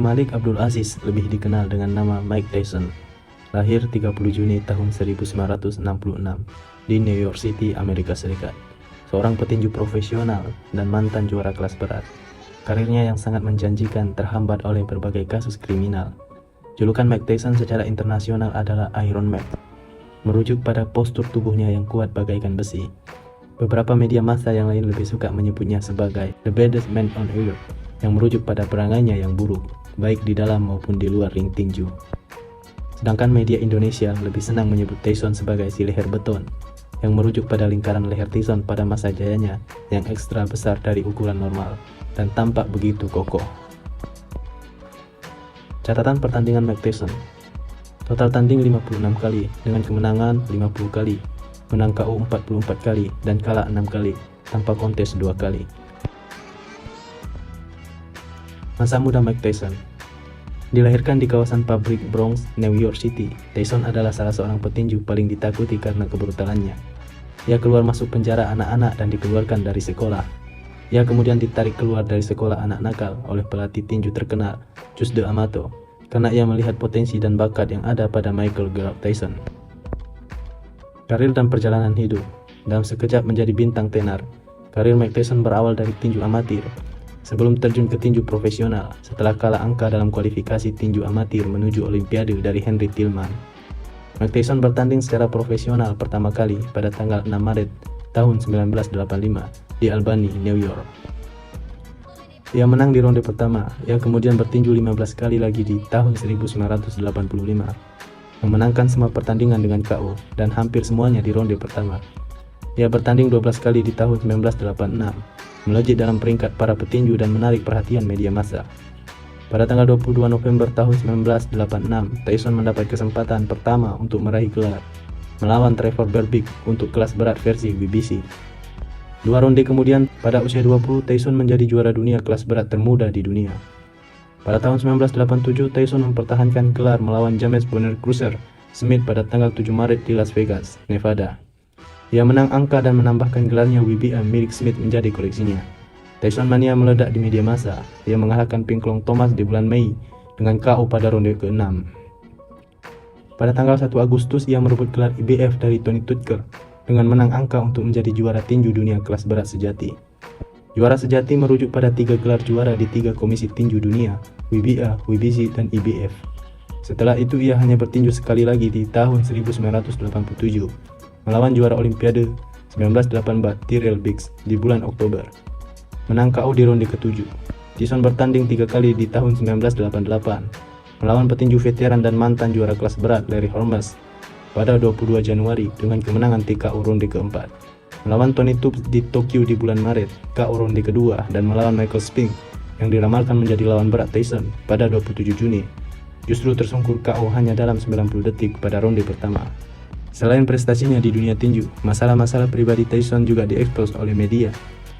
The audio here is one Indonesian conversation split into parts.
Malik Abdul Aziz, lebih dikenal dengan nama Mike Tyson, lahir 30 Juni tahun 1966 di New York City, Amerika Serikat. Seorang petinju profesional dan mantan juara kelas berat. Karirnya yang sangat menjanjikan terhambat oleh berbagai kasus kriminal. Julukan Mike Tyson secara internasional adalah Iron Man, merujuk pada postur tubuhnya yang kuat bagaikan besi. Beberapa media massa yang lain lebih suka menyebutnya sebagai The Baddest Man on Earth, yang merujuk pada perangannya yang buruk, baik di dalam maupun di luar ring tinju. Sedangkan media Indonesia lebih senang menyebut Tyson sebagai si leher beton, yang merujuk pada lingkaran leher Tyson pada masa jayanya yang ekstra besar dari ukuran normal dan tampak begitu kokoh. Catatan pertandingan Mike Tyson: total tanding 56 kali dengan kemenangan 50 kali, menang KO 44 kali dan kalah 6 kali, tanpa kontes 2 kali. Masa muda Mike Tyson. Dilahirkan di kawasan pabrik Bronx, New York City, Tyson adalah salah seorang petinju paling ditakuti karena kebrutalannya. Ia keluar masuk penjara anak-anak dan dikeluarkan dari sekolah. Ia kemudian ditarik keluar dari sekolah anak nakal oleh pelatih tinju terkenal, Cus D'Amato, karena ia melihat potensi dan bakat yang ada pada Michael Gerald Tyson. Karir dan perjalanan hidup. Dalam sekejap menjadi bintang tenar, karir Mike Tyson berawal dari tinju amatir, sebelum terjun ke tinju profesional setelah kalah angka dalam kualifikasi tinju amatir menuju Olimpiade dari Henry Tillman. Mike Tyson bertanding secara profesional pertama kali pada tanggal 6 Maret tahun 1985 di Albany, New York. Ia menang di ronde pertama. Ia kemudian bertinju 15 kali lagi di tahun 1985, memenangkan semua pertandingan dengan KO dan hampir semuanya di ronde pertama. Ia bertanding 12 kali di tahun 1986, melejit dalam peringkat para petinju dan menarik perhatian media massa. Pada tanggal 22 November tahun 1986, Tyson mendapat kesempatan pertama untuk meraih gelar, melawan Trevor Berbick untuk kelas berat versi WBC. 2 ronde kemudian, pada usia 20, Tyson menjadi juara dunia kelas berat termuda di dunia. Pada tahun 1987, Tyson mempertahankan gelar melawan James Bonner Cruiser Smith pada tanggal 7 Maret di Las Vegas, Nevada. Ia menang angka dan menambahkan gelarnya WBA milik Smith menjadi koleksinya. Tyson mania meledak di media massa. Ia mengalahkan Pinklong Thomas di bulan Mei dengan KO pada ronde ke-6. Pada tanggal 1 Agustus, ia merebut gelar IBF dari Tony Tucker dengan menang angka untuk menjadi juara tinju dunia kelas berat sejati. Juara sejati merujuk pada 3 gelar juara di 3 komisi tinju dunia, WBA, WBC, dan IBF. Setelah itu ia hanya bertinju sekali lagi di tahun 1987, melawan juara Olimpiade 1984 Tyrell Biggs di bulan Oktober, menang KO di ronde ke-7. Tyson bertanding 3 kali di tahun 1988, melawan petinju veteran dan mantan juara kelas berat Larry Holmes pada 22 Januari dengan kemenangan TKO ronde ke-4, melawan Tony Tubbs di Tokyo di bulan Maret, KO ronde ke-2, dan melawan Michael Spink yang diramalkan menjadi lawan berat Tyson pada 27 Juni, justru tersungkur KO hanya dalam 90 detik pada ronde pertama. Selain prestasinya di dunia tinju, masalah-masalah pribadi Tyson juga diekspos oleh media.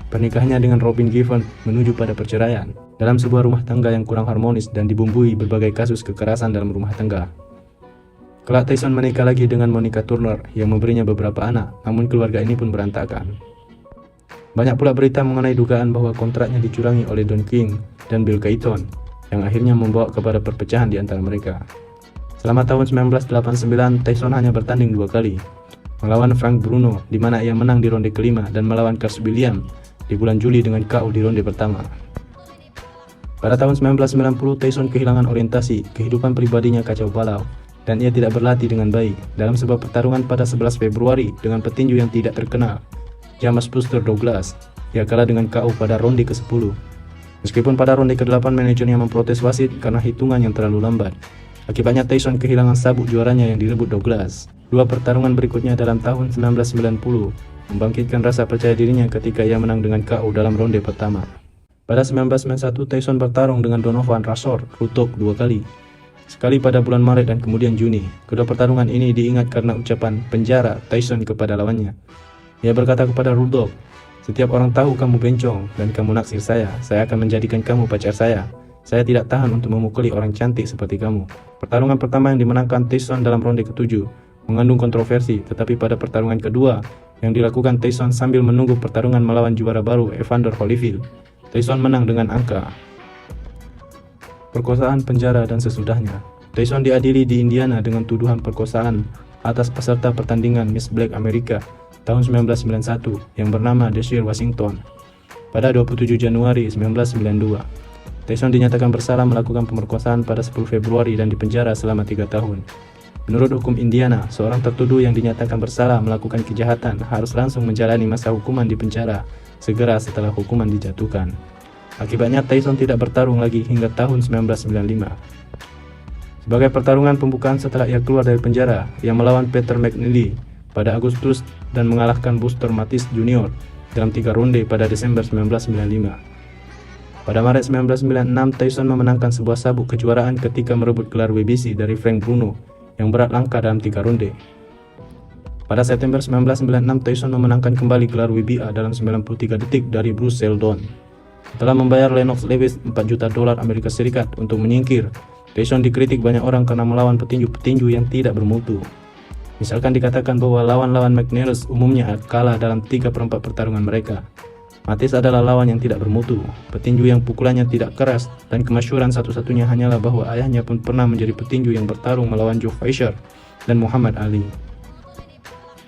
Pernikahannya dengan Robin Given menuju pada perceraian dalam sebuah rumah tangga yang kurang harmonis dan dibumbui berbagai kasus kekerasan dalam rumah tangga. Kelak Tyson menikah lagi dengan Monica Turner yang memberinya beberapa anak, namun keluarga ini pun berantakan. Banyak pula berita mengenai dugaan bahwa kontraknya dicurangi oleh Don King dan Bill Cayton, yang akhirnya membawa kepada perpecahan di antara mereka. Selama tahun 1989, Tyson hanya bertanding 2 kali, melawan Frank Bruno di mana ia menang di ronde kelima dan melawan Cass Williams di bulan Juli dengan KO di ronde pertama. Pada tahun 1990, Tyson kehilangan orientasi, kehidupan pribadinya kacau balau, dan ia tidak berlatih dengan baik. Dalam sebuah pertarungan pada 11 Februari dengan petinju yang tidak terkenal, James Buster Douglas, ia kalah dengan KO pada ronde ke-10. Meskipun pada ronde ke-8 manajernya memprotes wasit karena hitungan yang terlalu lambat. Akibatnya Tyson kehilangan sabuk juaranya yang direbut Douglas. 2 pertarungan berikutnya dalam tahun 1990 membangkitkan rasa percaya dirinya ketika ia menang dengan KO dalam ronde pertama. Pada 1991, Tyson bertarung dengan Donovan Razor Rutok 2 kali, sekali pada bulan Maret dan kemudian Juni. Kedua pertarungan ini diingat karena ucapan penjara Tyson kepada lawannya. Ia berkata kepada Rutok, "Setiap orang tahu kamu bencong dan kamu naksir saya akan menjadikan kamu pacar saya. Saya tidak tahan untuk memukuli orang cantik seperti kamu." Pertarungan pertama yang dimenangkan Tyson dalam ronde ke-7 mengandung kontroversi, tetapi pada pertarungan kedua yang dilakukan Tyson sambil menunggu pertarungan melawan juara baru Evander Holyfield, Tyson menang dengan angka perkosaan, penjara, dan sesudahnya. Tyson diadili di Indiana dengan tuduhan perkosaan atas peserta pertandingan Miss Black America tahun 1991 yang bernama Deshaun Washington. Pada 27 Januari 1992, Tyson dinyatakan bersalah melakukan pemerkosaan pada 10 Februari dan dipenjara selama 3 tahun. Menurut hukum Indiana, seorang tertuduh yang dinyatakan bersalah melakukan kejahatan harus langsung menjalani masa hukuman di penjara segera setelah hukuman dijatuhkan. Akibatnya Tyson tidak bertarung lagi hingga tahun 1995. Sebagai pertarungan pembukaan setelah ia keluar dari penjara, ia melawan Peter McNeely pada Agustus dan mengalahkan Buster Mathis Jr. dalam 3 ronde pada Desember 1995. Pada Maret 1996, Tyson memenangkan sebuah sabuk kejuaraan ketika merebut gelar WBC dari Frank Bruno yang berat langka dalam 3 ronde. Pada September 1996, Tyson memenangkan kembali gelar WBA dalam 93 detik dari Bruce Seldon. Setelah membayar Lennox Lewis $4 juta Amerika Serikat untuk menyingkir, Tyson dikritik banyak orang karena melawan petinju-petinju yang tidak bermutu. Misalkan dikatakan bahwa lawan-lawan McNeilus umumnya kalah dalam 3/4 pertarungan mereka. Mathis adalah lawan yang tidak bermutu, petinju yang pukulannya tidak keras, dan kemasyhuran satu-satunya hanyalah bahwa ayahnya pun pernah menjadi petinju yang bertarung melawan Joe Frazier dan Muhammad Ali.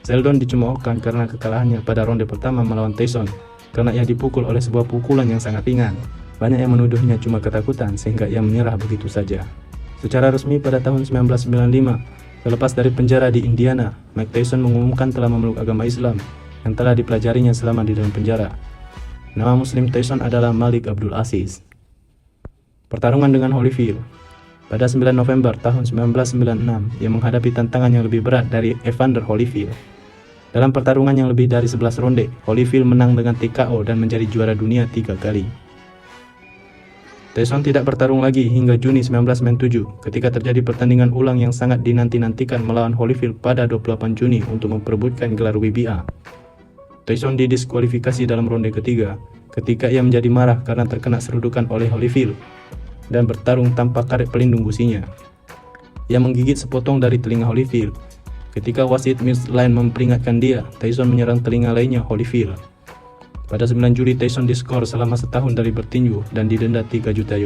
Seldon dicemoohkan karena kekalahannya pada ronde pertama melawan Tyson karena ia dipukul oleh sebuah pukulan yang sangat ringan. Banyak yang menuduhnya cuma ketakutan sehingga ia menyerah begitu saja. Secara resmi pada tahun 1995, selepas dari penjara di Indiana, Mike Tyson mengumumkan telah memeluk agama Islam yang telah dipelajarinya selama di dalam penjara. Nama Muslim Tyson adalah Malik Abdul Aziz. Pertarungan dengan Holyfield. Pada 9 November tahun 1996, ia menghadapi tantangan yang lebih berat dari Evander Holyfield. Dalam pertarungan yang lebih dari 11 ronde, Holyfield menang dengan TKO dan menjadi juara dunia 3 kali. Tyson tidak bertarung lagi hingga Juni 1997 ketika terjadi pertandingan ulang yang sangat dinanti-nantikan melawan Holyfield pada 28 Juni untuk memperebutkan gelar WBA. Tyson didiskualifikasi dalam ronde ketiga ketika ia menjadi marah karena terkena serudukan oleh Holyfield dan bertarung tanpa karet pelindung gusinya. Ia menggigit sepotong dari telinga Holyfield. Ketika wasit Mills Lane memperingatkan dia, Tyson menyerang telinga lainnya Holyfield. Pada 9 Juli, Tyson diskor selama setahun dari bertinju dan didenda $3 juta.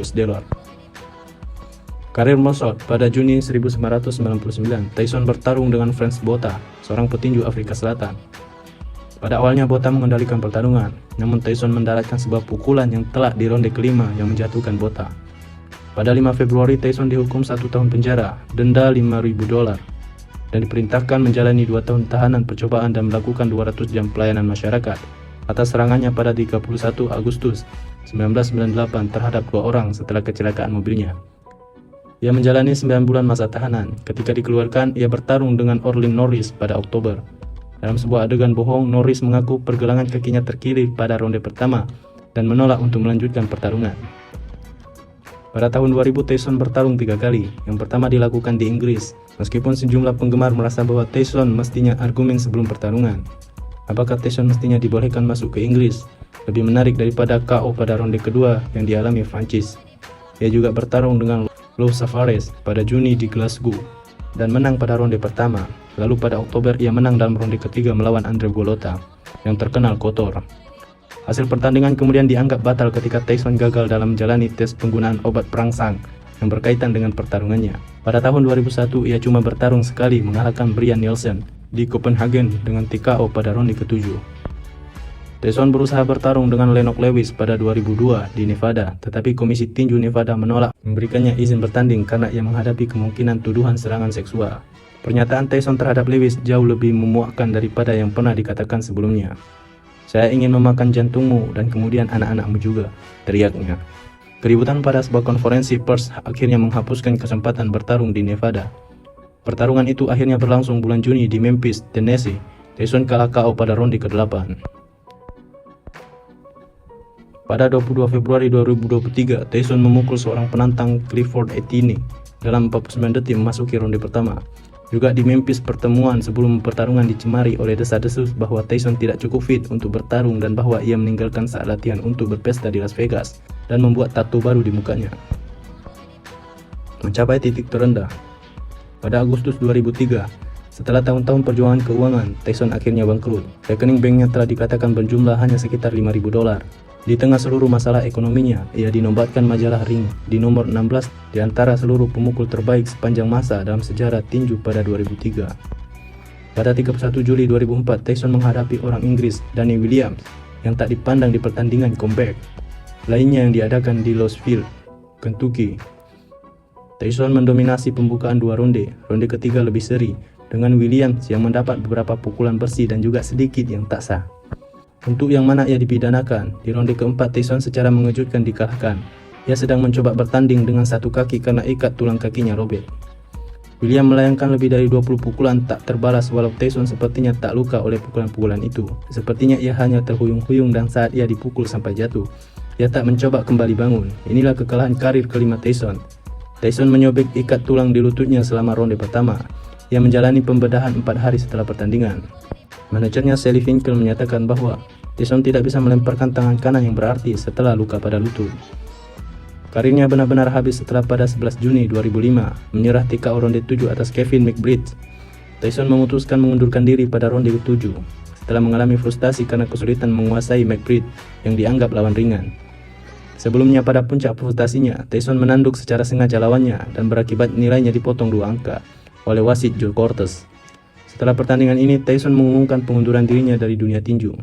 Karir merosot. Pada Juni 1999, Tyson bertarung dengan Frans Botha, seorang petinju Afrika Selatan. Pada awalnya Botha mengendalikan pertarungan, namun Tyson mendaratkan sebuah pukulan yang telak di ronde kelima yang menjatuhkan Botha. Pada 5 Februari, Tyson dihukum 1 tahun penjara, denda $5.000, dan diperintahkan menjalani 2 tahun tahanan percobaan dan melakukan 200 jam pelayanan masyarakat atas serangannya pada 31 Agustus 1998 terhadap 2 orang setelah kecelakaan mobilnya. Ia menjalani 9 bulan masa tahanan. Ketika dikeluarkan, ia bertarung dengan Orlin Norris pada Oktober. Dalam sebuah adegan bohong, Norris mengaku pergelangan kakinya terkilir pada ronde pertama dan menolak untuk melanjutkan pertarungan. Pada tahun 2000, Tyson bertarung 3 kali. Yang pertama dilakukan di Inggris, meskipun sejumlah penggemar merasa bahwa Tyson mestinya argumen sebelum pertarungan. Apakah Tyson mestinya dibolehkan masuk ke Inggris? Lebih menarik daripada KO pada ronde kedua yang dialami Francis. Ia juga bertarung dengan Lou Savares pada Juni di Glasgow dan menang pada ronde pertama. Lalu pada Oktober ia menang dalam ronde ketiga melawan Andre Golota yang terkenal kotor. Hasil pertandingan kemudian dianggap batal ketika Tyson gagal dalam menjalani tes penggunaan obat perangsang yang berkaitan dengan pertarungannya. Pada tahun 2001 ia cuma bertarung sekali mengalahkan Brian Nielsen di Copenhagen dengan TKO pada ronde ke-7. Tyson berusaha bertarung dengan Lennox Lewis pada 2002 di Nevada, tetapi Komisi Tinju Nevada menolak memberikannya izin bertanding karena ia menghadapi kemungkinan tuduhan serangan seksual. Pernyataan Tyson terhadap Lewis jauh lebih memuakkan daripada yang pernah dikatakan sebelumnya. "Saya ingin memakan jantungmu dan kemudian anak-anakmu juga," teriaknya. Keributan pada sebuah konferensi pers akhirnya menghapuskan kesempatan bertarung di Nevada. Pertarungan itu akhirnya berlangsung bulan Juni di Memphis, Tennessee. Tyson kalah KO pada ronde ke-8. Pada 22 Februari 2023, Tyson memukul seorang penantang Clifford Etienne dalam 49 detik memasuki ronde pertama. Juga di Memphis, pertemuan sebelum pertarungan dicemari oleh desas-desus bahwa Tyson tidak cukup fit untuk bertarung dan bahwa ia meninggalkan saat latihan untuk berpesta di Las Vegas dan membuat tato baru di mukanya. Mencapai titik terendah. Pada Agustus 2003, setelah tahun-tahun perjuangan keuangan, Tyson akhirnya bangkrut. Rekening banknya telah dikatakan berjumlah hanya sekitar $5.000. Di tengah seluruh masalah ekonominya, ia dinobatkan majalah Ring di nomor 16 di antara seluruh pemukul terbaik sepanjang masa dalam sejarah tinju pada 2003. Pada 31 Juli 2004, Tyson menghadapi orang Inggris, Danny Williams, yang tak dipandang di pertandingan comeback lainnya yang diadakan di Louisville, Kentucky. Tyson mendominasi pembukaan dua ronde. Ronde ketiga lebih seri, dengan Williams yang mendapat beberapa pukulan bersih dan juga sedikit yang tak sah. Untuk yang mana ia dipidanakan, di ronde keempat Tyson secara mengejutkan dikalahkan. Ia sedang mencoba bertanding dengan satu kaki karena ikat tulang kakinya robek. William melayangkan lebih dari 20 pukulan tak terbalas walau Tyson sepertinya tak luka oleh pukulan-pukulan itu. Sepertinya ia hanya terhuyung-huyung dan saat ia dipukul sampai jatuh, ia tak mencoba kembali bangun. Inilah kekalahan karir kelima Tyson. Tyson menyobek ikat tulang di lututnya selama ronde pertama. Ia menjalani pembedahan 4 hari setelah pertandingan. Manajernya Sally Finkel menyatakan bahwa Tyson tidak bisa melemparkan tangan kanan yang berarti setelah luka pada lutut. Karirnya benar-benar habis setelah pada 11 Juni 2005 menyerah TKO ronde 7 atas Kevin McBride. Tyson memutuskan mengundurkan diri pada ronde ke-7 setelah mengalami frustasi karena kesulitan menguasai McBride yang dianggap lawan ringan. Sebelumnya pada puncak frustasinya, Tyson menanduk secara sengaja lawannya dan berakibat nilainya dipotong 2 angka oleh wasit Joe Cortez. Setelah pertandingan ini, Tyson mengumumkan pengunduran dirinya dari dunia tinju.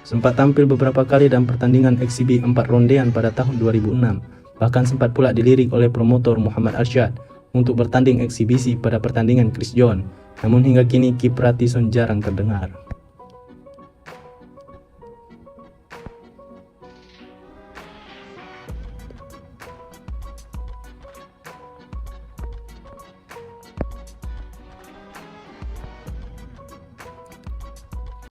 Sempat tampil beberapa kali dalam pertandingan eksibi 4 rondean pada tahun 2006, bahkan sempat pula dilirik oleh promotor Muhammad Arsyad untuk bertanding eksibisi pada pertandingan Chris John. Namun hingga kini kiprah Tyson jarang terdengar.